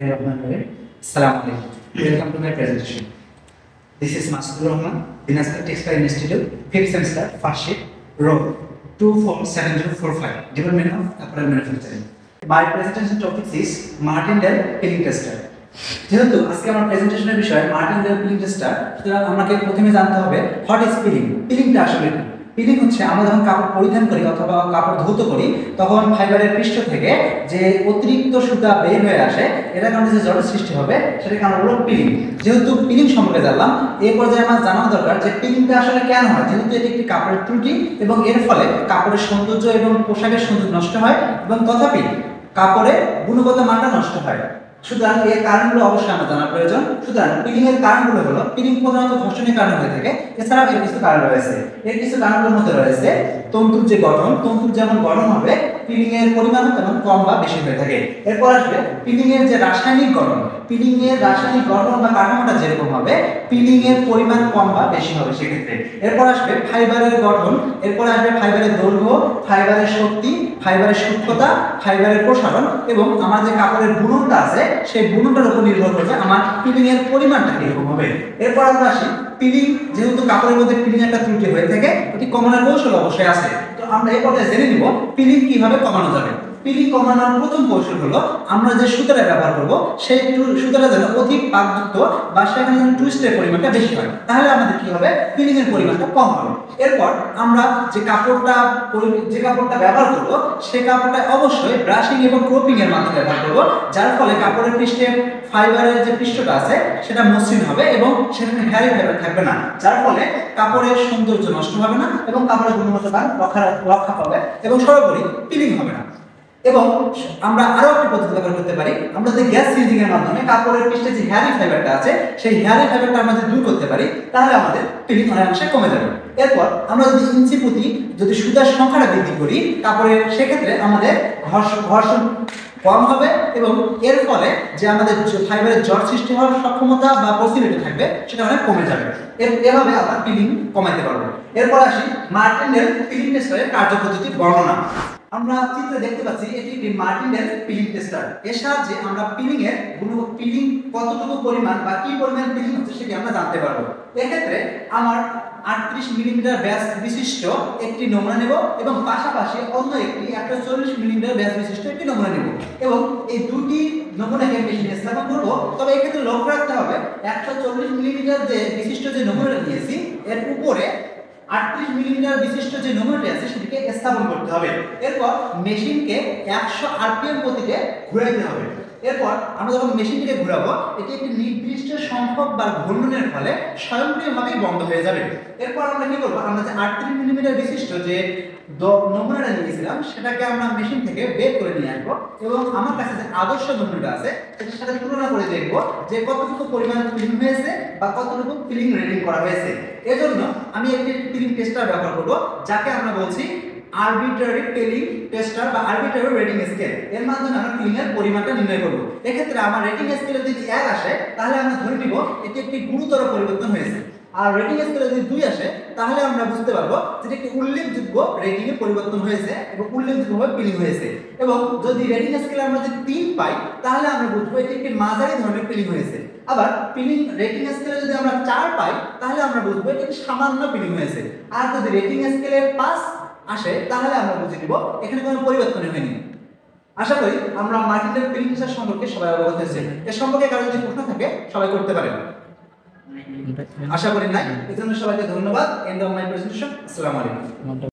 Assalamu alaikum. Welcome to my presentation. This is Masudur Rahman, Dinasar Textile Institute, 5th semester, first shift, row 247045, Department of Apparel Manufacturing. My presentation topic is Martindale Pilling Tester. যেহেতু আজকে আমার প্রেজেন্টেশনের বিষয় Martindale peeling tester, সুতরাং আমাকে প্রথমে জানতে হবে what is peeling. পিলিংটা আসলে কি? পিলিং হচ্ছে আমরা যখন কাপড় পরিধান করি অথবা কাপড় ধৌত করি তখন ফাইবারের পৃষ্ঠ থেকে যে অতিরিক্ত সুতা বের হয়ে আসে, এটার কারণে যে জটের সৃষ্টি হবে সেটাকে আমরা বলবো পিলিং। যেহেতু পিলিং সম্পর্কে জানলাম, এই পর্যায়ে আমার জানা দরকার যে পিলিংটা আসলে কেন হয়। যেহেতু এটি একটি কাপড়ের ত্রুটি এবং এর ফলে কাপড়ের সৌন্দর্য এবং পোশাকের সৌন্দর্য নষ্ট হয় এবং তথাপি কাপড়ের গুণগত মানটা নষ্ট হয়। সুতরাং এর কারণগুলো অবশ্যই আমার জানা প্রয়োজন। সুতরাং পিলিং এর কারণগুলো হলো, পিলিং প্রধানত ঘর্ষণের কারণে হয়ে থাকে। এছাড়াও এর কিছু কারণ রয়েছে। এর কিছু কারণগুলোর মধ্যে রয়েছে তন্তুর যে গঠন, তন্তুর যেমন গঠন হবে পিলিং এর পরিমাণ তেমন কম বা বেশি হয়ে থাকে। এরপর আসবে পিলিং এর যে রাসায়নিক গঠন, পিলিং এর রাসায়নিক গঠন বা কাঠামোটা যেরকম হবে পিলিং এর পরিমাণ কম বা বেশি হবে সেক্ষেত্রে। এরপর আসবে ফাইবারের গঠন, এরপর আসবে ফাইবারের দৈর্ঘ্য, ফাইবারের শক্তি, ফাইবারের সূক্ষ্মতা, ফাইবারের প্রসারণ এবং আমার যে কাপড়ের বুননটা আছে সেই বুননটার উপর নির্ভর করবে আমার পিলিং এর পরিমাণটা কিরকম হবে। এরপর আমরা আসি পিলিং, যেহেতু কাপড়ের মধ্যে পিলিং একটা ত্রুটি হয়ে থাকে, এটি কমানোর কৌশল অবশ্যই আছে। তো আমরা এই পর্যায়ে জেনে নিব পিলিং কিভাবে কমানো যাবে। পিলিং কমানোর প্রথম কৌশল হলো আমরা যে সুতাটা ব্যবহার করব সেই সুতাটা যেন অধিক পাকযুক্ত বা সেখানে যেন টুইস্টের পরিমাণটা বেশি হয়, তাহলে আমাদের কি হবে পিলিং এর পরিমাণটা কম হবে। এরপর আমরা যে কাপড়টা ব্যবহার করব সেই কাপড়টা অবশ্যই ব্রাশিং এবং ক্রপিং এর মাধ্যমে ব্যবহার করব, যার ফলে কাপড়ের পৃষ্ঠে ফাইবারের যে পৃষ্ঠটা আছে সেটা মসৃণ হবে এবং সেখানে হেয়ারি ফাইবার থাকবে না, যার ফলে কাপড়ের সৌন্দর্য নষ্ট হবে না এবং কাপড়ের গুণগত মান রক্ষা পাবে এবং সর্বোপরি পিলিং হবে না। এবং আমরা আরো একটি পদ্ধতি ব্যবহার করতে পারি। আমরা যে গ্যাস সিজিং এর মাধ্যমে কাপড়ের পৃষ্ঠে যে হেয়ারি ফাইবারটা আছে সেই হেয়ারি ফাইবারটা আমরা যদি দূর করতে পারি তাহলে আমাদের পিলিং অনেকাংশে কমে যাবে। এরপর আমরা যদি ইঞ্চি প্রতি যদি সুতার সংখ্যাটা বৃদ্ধি করি কাপড়ের, সেক্ষেত্রে আমাদের ঘর্ষণ কম হবে এবং এর ফলে যে আমাদের ফাইবারের জট সৃষ্টি হওয়ার সক্ষমতা বা পসিবিলিটি থাকবে সেটা অনেক কমে যাবে। এভাবে আমরা পিলিং কমাইতে পারবো। এরপর আসি মার্টিনডেল পিলিং টেস্টারের কার্যপদ্ধতির বর্ণনা। আমরা চিত্রে দেখতে পাচ্ছি এটি একটি মার্টিনডেল পিলিং টেস্টার। এর সাহায্যে আমরা পিলিং এর পিলিং কতটুকু পরিমাণ বা কি পরিমাণ পিলিং হচ্ছে সেটি আমরা জানতে পারবো। এক্ষেত্রে আমার 38 মিলিমিটার ব্যাস বিশিষ্ট একটি নমুনা নেব এবং পাশাপাশি অন্য একটি 140 মিলিমিটার ব্যাস বিশিষ্ট একটি নমুনা নেব এবং এই দুটি নমুনাকে মেশিনে স্থাপন করব। তবে এক্ষেত্রে লক্ষ্য রাখতে হবে 140 মিলিমিটার যে বিশিষ্ট যে নমুনাটা নিয়েছি এর উপরে 38 মিলিমিটার বিশিষ্ট যে নমুনাটি আছে সেটিকে স্থাপন করতে হবে। এরপর মেশিনকে 100 আরপিএম গতিতে ঘোরাতে হবে। এরপর আমরা যখন মেশিনটিকে ঘোরাবো এটি একটি নির্দিষ্ট সংখ্যক বার ঘূর্ণনের ফলে স্বয়ংক্রিয়ভাবে বন্ধ হয়ে যাবে। এরপর আমরা কি করব, আমরা যে 38 মিলিমিটার বিশিষ্ট যে নমুনাটা নিয়েছিলাম সেটাকে আমরা মেশিন থেকে বের করে নিয়ে আসবো এবং আমার কাছে যে আদর্শ নমুনাটা আছে সেটার সাথে তুলনা করে দেখবো যে কতটুকু পরিমাণ পিলিং হয়েছে বা কতটুকু পিলিং রেটিং করা হয়েছে। এজন্য আমি একটি পিলিং টেস্টার ব্যবহার করব যাকে আমরা বলছি আরবিট্রারি পিলিং টেস্টার বা আরবিট্রারি রেটিং স্কেল। এর মাধ্যমে আমরা পিলিং এর পরিমাণটা নির্ণয় করব। এক্ষেত্রে আমার রেটিং স্কেলে যদি 1 আসে তাহলে আমরা ধরে নিব এটি একটি গুরুতর পরিবর্তন হয়েছে, আর রেটিং স্কেলে যদি 2 আসে তাহলে আমরা বুঝতে পারবো যে একটি উল্লেখযোগ্য রেটিং এ পরিবর্তন হয়েছে এবং উল্লেখযোগ্যভাবে পিলিং হয়েছে। এবং যদি রেটিং স্কেলে আমরা যদি 3 পাই তাহলে আমরা বুঝবো এটি একটি মাঝারি ধরনের পিলিং হয়েছে। আবার পিলিং রেটিং স্কেলে যদি আমরা 4 পাই তাহলে আমরা বুঝবো এটি সামান্য পিলিং হয়েছে। আর যদি রেটিং স্কেলে 5 আসে তাহলে আমরা বুঝে নিব এখানে কোনো পরিবর্তন হয়নি। আশা করি আমরা মার্টিনডেল পিলিং টেস্টার সম্পর্কে সবাই অবগত হয়েছে। এর সম্পর্কে কারো যদি প্রশ্ন থাকে সবাই করতে পারেন, আশা করি নাই। এজন্য সবাইকে ধন্যবাদ। End of my presentation. আসসালামু আলাইকুম।